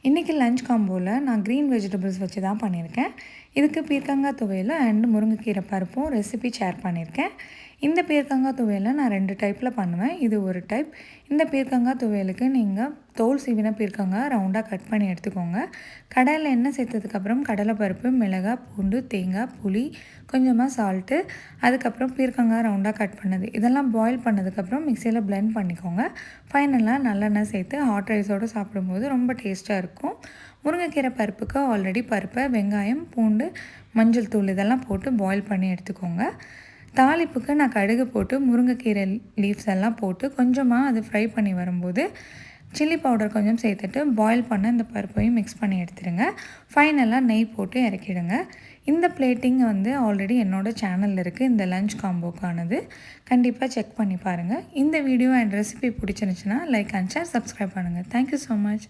இன்றைக்கி லஞ்ச் காம்போவில் நான் green vegetables வச்சு தான் பண்ணியிருக்கேன். இதுக்கு பீர்க்கங்காய் துவையல் அண்ட் முருங்கைக்கீரை பருப்பும் ரெசிபி ஷேர் பண்ணியிருக்கேன். இந்த பீர்க்கங்காய் துவையலை நான் 2 டைப்பில் பண்ணுவேன். இது ஒரு டைப். இந்த பீர்க்கங்காய் துவையலுக்கு நீங்கள் தோல் சீவின பீர்க்கங்காய் ரவுண்டாக கட் பண்ணி எடுத்துக்கோங்க. கடாயில் எண்ணெய் சேர்த்ததுக்கப்புறம் கடலைப்பருப்பு, மிளகாய், பூண்டு, தேங்காய், புளி, கொஞ்சமாக சால்ட்டு, அதுக்கப்புறம் பீர்க்கங்காய் ரவுண்டாக கட் பண்ணது இதெல்லாம் பாயில் பண்ணதுக்கப்புறம் மிக்சியில் பிளெண்ட் பண்ணிக்கோங்க. ஃபைனலாக நல்லெண்ணெய் சேர்த்து ஹாட் ரைஸோடு சாப்பிடும்போது ரொம்ப டேஸ்ட்டாக இருக்கும். முருங்கைக்கீரை பருப்புக்கு ஆல்ரெடி பருப்பை, வெங்காயம், பூண்டு, மஞ்சள் தூள் இதெல்லாம் போட்டு பாயில் பண்ணி எடுத்துக்கோங்க. தாளிப்புக்கு நான் கடுகு போட்டு முருங்கைக்கீரை லீவ்ஸ் எல்லாம் போட்டு கொஞ்சமாக அது ஃப்ரை பண்ணி வரும்போது சில்லி பவுடர் கொஞ்சம் சேர்த்துட்டு பாயில் பண்ண இந்த பருப்பையும் மிக்ஸ் பண்ணி எடுத்துடுங்க. ஃபைனலாக நெய் போட்டு இறக்கிடுங்க. இந்த பிளேட்டிங் ஆல்ரெடி என்னோடய சேனலில் இருக்குது. இந்த லஞ்ச் காம்போக்கானது கண்டிப்பாக செக் பண்ணி பாருங்கள். இந்த வீடியோ அண்ட் ரெசிபி பிடிச்சிருந்துச்சுன்னா லைக் அண்ட் ஷேர், சப்ஸ்கிரைப் பண்ணுங்கள். Thank you so much.